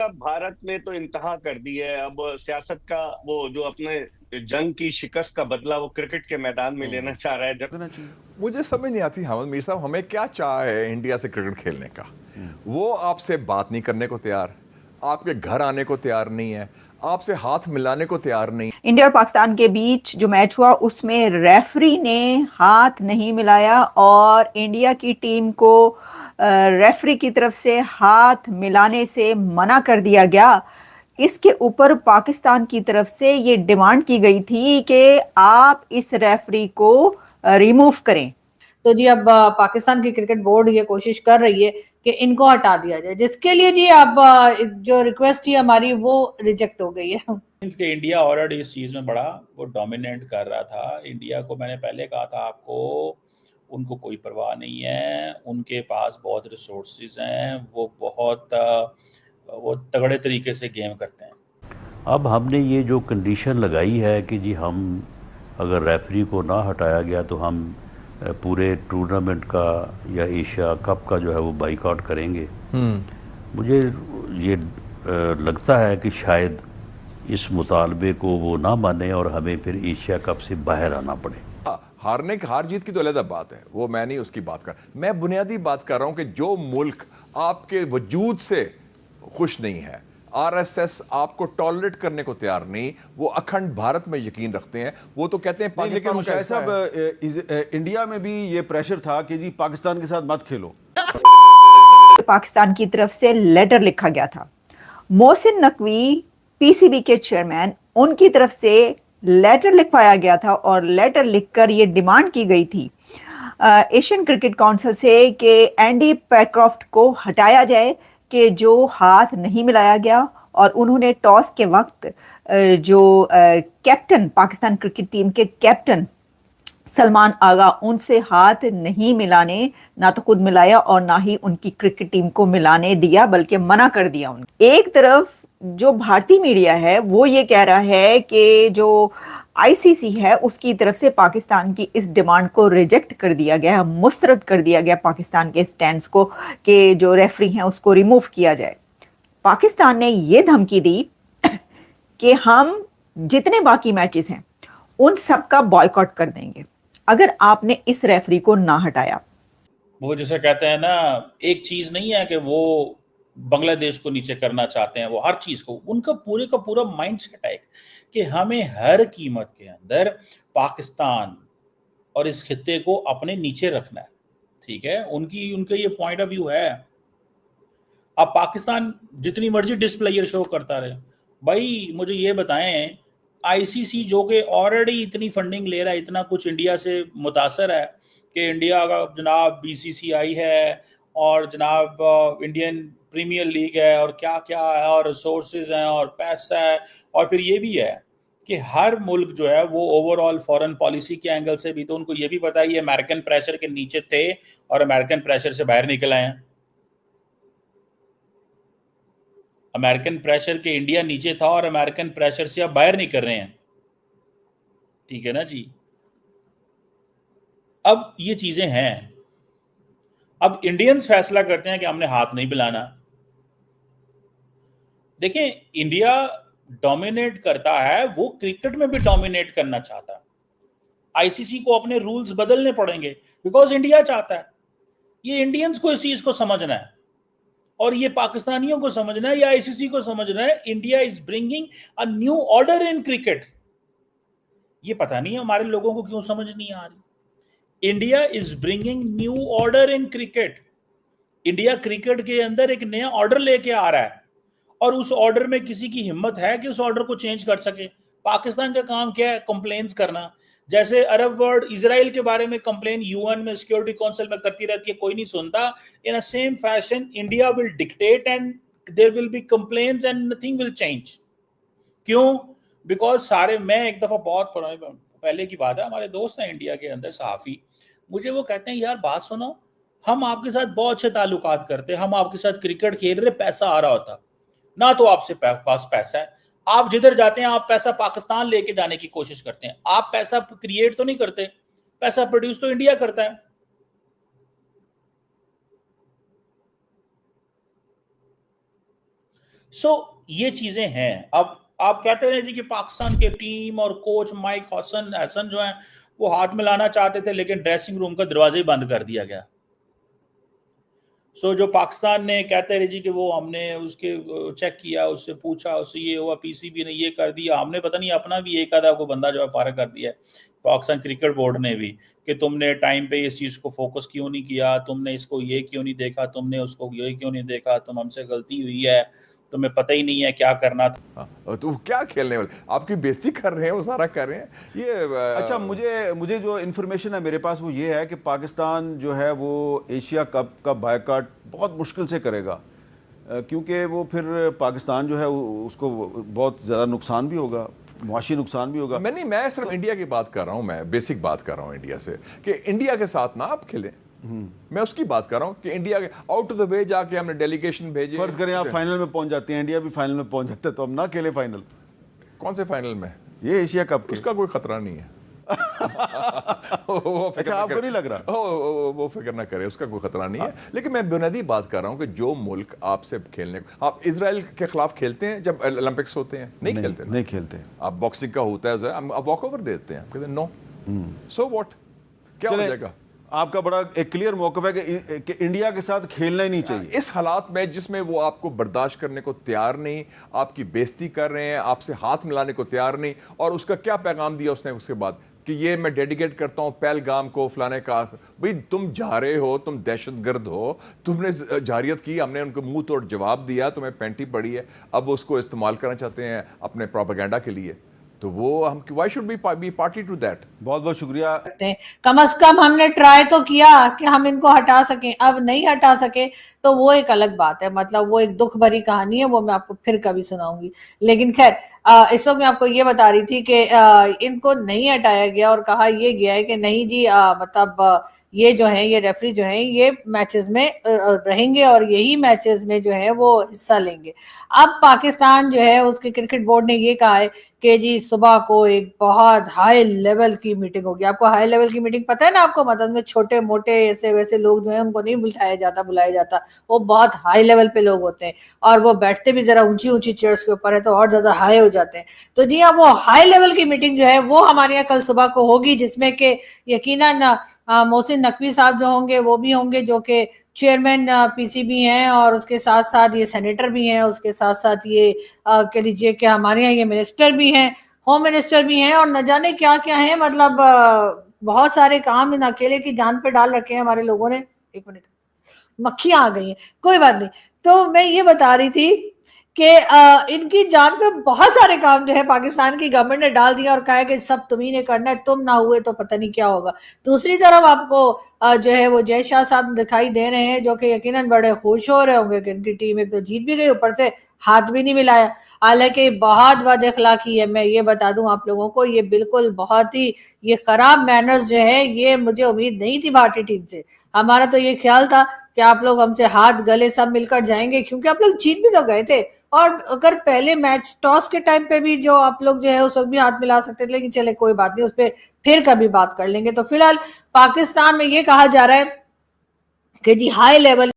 अब भारत ने तो इंतहा कर दी है। अब सियासत का वो जो अपने जंग की शिकस्त का बदला वो क्रिकेट के मैदान में लेना चाह रहा है। जब देना चाहिए। मुझे समझ नहीं आती हमद मीर साहब, हमें क्या चाह है इंडिया से क्रिकेट खेलने का। वो आपसे बात नहीं करने को तैयार, आपके घर आने को तैयार नहीं है, आपसे हाथ मिलाने को तैयार नहीं। इंडिया और पाकिस्तान के बीच जो मैच हुआ उसमें रेफरी ने हाथ नहीं मिलाया और इंडिया की टीम को रेफरी की तरफ से हाथ मिलाने से मना कर दिया गया। इसके ऊपर पाकिस्तान की तरफ से ये डिमांड की गई थी कि आप इस रेफरी को रिमूव करें। तो जी अब पाकिस्तान की क्रिकेट बोर्ड ये कोशिश कर रही है कि इनको हटा दिया जाए, जिसके लिए जी अब जो रिक्वेस्ट थी हमारी वो रिजेक्ट हो गई है। कि इंडिया ऑलरेडी इस चीज़ में बड़ा वो डोमिनेट कर रहा था। इंडिया को मैंने पहले कहा था आपको, उनको कोई परवाह नहीं है, उनके पास बहुत रिसोर्सेज हैं, वो बहुत वो तगड़े तरीके से गेम करते हैं। अब हमने ये जो कंडीशन लगाई है कि जी हम अगर रेफरी को ना हटाया गया तो हम पूरे टूर्नामेंट का या एशिया कप का जो है वो बाइकआउट करेंगे। मुझे ये लगता है कि शायद इस मुतालबे को वो ना माने और हमें फिर एशिया कप से बाहर आना पड़े। हार जीत की तो अलग बात है, वो मैं नहीं उसकी बात कर, मैं बुनियादी बात कर रहा हूं कि जो मुल्क आपके वजूद से खुश नहीं है, आरएसएस आपको टॉलरेट करने को तैयार नहीं, वो अखंड भारत में यकीन रखते हैं, वो तो कहते हैं लेकिन पाकिस्तान मुशाहिद साहब, इंडिया में भी ये प्रेशर था कि जी पाकिस्तान के साथ मत खेलो। पाकिस्तान की तरफ से लेटर लिखा गया था। मोहसिन नकवी पीसीबी के चेयरमैन, उनकी तरफ से लेटर लिखवाया गया था और लेटर लिखकर ये डिमांड की गई थी एशियन क्रिकेट काउंसिल से कि एंडी पैक्रॉफ्ट को हटाया जाए कि जो हाथ नहीं मिलाया गया। और उन्होंने टॉस के वक्त जो कैप्टन, पाकिस्तान क्रिकेट टीम के कैप्टन सलमान आगा, उनसे हाथ नहीं मिलाने, ना तो खुद मिलाया और ना ही उनकी क्रिकेट टीम को मिलाने दिया, बल्कि मना कर दिया उनको। एक तरफ जो भारतीय मीडिया है वो ये कह रहा है कि जो आईसीसी है उसकी तरफ से पाकिस्तान की इस डिमांड को रिजेक्ट कर दिया गया, मुस्तरद कर दिया गया पाकिस्तान के स्टैंड को कि जो रेफरी हैं उसको रिमूव किया जाए। पाकिस्तान ने ये धमकी दी कि हम जितने बाकी मैचेस हैं उन सब का बॉयकॉट कर देंगे अगर आपने इस रेफरी को ना हटाया। वो जैसे कहते हैं ना, एक चीज नहीं है कि वो बांग्लादेश को नीचे करना चाहते हैं, वो हर चीज को, उनका पूरे का पूरा माइंडसेट है कि हमें हर कीमत के अंदर पाकिस्तान और इस खित्ते को अपने नीचे रखना है। ठीक है, उनका ये पॉइंट ऑफ व्यू है। अब पाकिस्तान जितनी मर्जी डिस्प्लेयर शो करता रहे, भाई मुझे ये बताएं, आईसीसी जो कि ऑलरेडी इतनी फंडिंग ले रहा है, इतना कुछ इंडिया से मुतासर है कि इंडिया का जनाब बीसीसीआई है और जनाब इंडियन प्रीमियर लीग है और क्या क्या है और रिसोर्सेज हैं और पैसा है, और फिर ये भी है कि हर मुल्क जो है वो ओवरऑल फॉरेन पॉलिसी के एंगल से भी तो उनको ये भी पता है ये अमेरिकन प्रेशर के नीचे थे और अमेरिकन प्रेशर से बाहर निकल आए हैं। अमेरिकन प्रेशर के इंडिया नीचे था और अमेरिकन प्रेशर से अब बाहर नहीं कर रहे हैं। ठीक है ना जी। अब ये चीजें हैं, अब इंडियंस फैसला करते हैं कि हमने हाथ नहीं मिलाना। देखें, इंडिया डोमिनेट करता है, वो क्रिकेट में भी डोमिनेट करना चाहता है। आईसीसी को अपने रूल्स बदलने पड़ेंगे बिकॉज इंडिया चाहता है। ये इंडियंस को इस चीज को समझना है और ये पाकिस्तानियों को समझना है, या आईसीसी को समझना है। India is bringing a new order in cricket. ये पता नहीं है हमारे लोगों को क्यों समझ नहीं आ रही। India is bringing new order in cricket. India cricket के अंदर एक नया ऑर्डर लेके आ रहा है और उस ऑर्डर में किसी की हिम्मत है कि उस ऑर्डर को चेंज कर सके? पाकिस्तान का काम क्या है? कंप्लेन्स करना। जैसे अरब वर्ल्ड इजराइल के बारे में कंप्लेन यूएन में, सिक्योरिटी काउंसिल में करती रहती है, कोई नहीं सुनता। In a same fashion India will dictate and there will be complaints and nothing will change. क्यों? बिकॉज सारे, मैं एक दफा बहुत पहले की बात है, हमारे दोस्त हैं इंडिया के अंदर सहाफी, मुझे वो कहते हैं यार बात सुनो, हम आपके साथ बहुत अच्छे ताल्लुकात करते, हम आपके साथ क्रिकेट खेल रहे, पैसा आ रहा होता ना, तो आपसे पास पैसा है, आप जिधर जाते हैं आप पैसा पाकिस्तान लेके जाने की कोशिश करते हैं, आप पैसा क्रिएट तो नहीं करते, पैसा प्रोड्यूस तो इंडिया करता है। सो ये चीजें हैं। अब आप कहते रहे जी कि पाकिस्तान के टीम और कोच माइक हसन जो है वो हाथ मिलाना चाहते थे, लेकिन ड्रेसिंग रूम का दरवाजा ही बंद कर दिया गया। सो जो पाकिस्तान ने कहते रहे जी कि वो हमने उसके चेक किया, उससे पूछा, उससे ये हुआ, पीसीबी ने ये कर दिया, हमने पता नहीं अपना भी एक आधा को बंदा जो है फारग कर दिया है पाकिस्तान क्रिकेट बोर्ड ने भी, कि तुमने टाइम पे इस चीज को फोकस क्यों नहीं किया, तुमने इसको ये क्यों नहीं देखा, तुमने उसको ये क्यों नहीं देखा, तुम हमसे गलती हुई है, तुम्हें पता ही नहीं है क्या करना था। तो क्या खेलने वाले आपकी बेइज्जती कर रहे हैं, वो सारा कर रहे हैं ये। अच्छा, मुझे जो इन्फॉर्मेशन है मेरे पास वो ये है कि पाकिस्तान जो है वो एशिया कप का बायकॉट बहुत मुश्किल से करेगा, क्योंकि वो फिर पाकिस्तान जो है उसको बहुत ज़्यादा नुकसान भी होगा, मुआशी नुकसान भी होगा। मैं सिर्फ इंडिया की बात कर रहा हूँ, मैं बेसिक बात कर रहा हूँ इंडिया से, कि इंडिया के साथ ना आप खेलें। मैं उसकी बात कर रहा हूँ कि इंडिया के आउट ऑफ द वे जाके हमने डेलीगेशन भेजे। फर्ज करें आप फाइनल में पहुंच जाते हैं, इंडिया भी फाइनल में पहुंच जाता है, तो हम ना खेले फाइनल। कौन से फाइनल में? ये एशिया कप के। उसका कोई खतरा नहीं है। अच्छा, आपको नहीं लग रहा? वो फिक्र ना करे, उसका कोई खतरा नहीं है। लेकिन मैं बुनियादी बात कर रहा हूँ कि जो मुल्क आपसे खेलने, आप इजराइल के खिलाफ खेलते हैं जब ओलंपिक्स होते हैं? नहीं खेलते। नहीं खेलते। आप बॉक्सिंग का होता है, आप वॉक ओवर देते हैं, कहते हैं नो, सो व्हाट, क्या हो जाएगा? आपका बड़ा एक क्लियर मौक़िफ़ है कि इंडिया के साथ खेलना ही नहीं चाहिए इस हालात में जिसमें वो आपको बर्दाश्त करने को तैयार नहीं, आपकी बेइज्जती कर रहे हैं, आपसे हाथ मिलाने को तैयार नहीं। और उसका क्या पैगाम दिया उसने उसके बाद कि ये मैं डेडिकेट करता हूं पहलगाम को, फलाने का। भाई तुम जा रहे हो, तुम दहशतगर्द हो, तुमने जारियत की, हमने उनको मुंह तोड़ जवाब दिया, तुम्हें पैंटी पड़ी है, अब उसको इस्तेमाल करना चाहते हैं अपने प्रोपेगेंडा के लिए। तो वो हम why should be party to that? बहुत बहुत शुक्रिया। कम से कम हमने ट्राई तो किया कि हम इनको हटा सकें, अब नहीं हटा सके तो वो एक अलग बात है, मतलब वो एक दुख भरी कहानी है, वो मैं आपको फिर कभी सुनाऊंगी। लेकिन खैर इस वक्त मैं आपको ये बता रही थी कि इनको नहीं हटाया गया और कहा यह गया है कि नहीं जी मतलब ये जो है, ये रेफरी जो है ये मैचेस में रहेंगे और यही मैचेस में जो है वो हिस्सा लेंगे। अब पाकिस्तान जो है उसके क्रिकेट बोर्ड ने ये कहा है कि जी सुबह को एक बहुत हाई लेवल की मीटिंग होगी। आपको हाई लेवल की मीटिंग पता है ना आपको, मतलब में छोटे मोटे ऐसे वैसे लोग जो है उनको नहीं बुलाया जाता, वो बहुत हाई लेवल पे लोग होते हैं और वो बैठते भी जरा ऊंची ऊंची चेयर्स के ऊपर है तो और ज्यादा हाई हो जाते हैं। तो जी हाँ, वो हाई लेवल की मीटिंग जो है वो हमारे यहाँ कल सुबह को होगी, जिसमें कि यकीनन मोहसिन नकवी साहब जो होंगे वो भी होंगे, जो कि चेयरमैन पीसीबी हैं, और उसके साथ साथ ये सेनेटर भी हैं, उसके साथ साथ ये कह लीजिए कि हमारे यहाँ ये मिनिस्टर भी हैं, होम मिनिस्टर भी हैं, और न जाने क्या क्या है, मतलब बहुत सारे काम इन अकेले की जान पे डाल रखे हैं हमारे लोगों ने। एक मिनट, मक्खियां आ गई हैं, कोई बात नहीं। तो मैं ये बता रही थी कि इनकी जान पे बहुत सारे काम जो है पाकिस्तान की गवर्नमेंट ने डाल दिया और कहा है कि सब तुम्ही ने करना है, तुम ना हुए तो पता नहीं क्या होगा। दूसरी तरफ आपको जो है वो जय शाह साहब दिखाई दे रहे हैं, जो कि यकीनन बड़े खुश हो रहे होंगे कि इनकी टीम एक तो जीत भी गई, ऊपर से हाथ भी नहीं मिलाया। हालांकि बहुत बद अखलाकी है, मैं ये बता दूं आप लोगों को, ये बिल्कुल बहुत ही ये खराब मैनर्स जो है, ये मुझे उम्मीद नहीं थी भारतीय टीम से। हमारा तो ये ख्याल था कि आप लोग हमसे हाथ गले सब मिलकर जाएंगे, क्योंकि आप लोग जीत भी तो गए थे। और अगर पहले मैच टॉस के टाइम पे भी जो आप लोग जो है उस वक्त भी हाथ मिला सकते थे, लेकिन चले कोई बात नहीं, उस पर फिर कभी बात कर लेंगे। तो फिलहाल पाकिस्तान में ये कहा जा रहा है कि जी हाई लेवल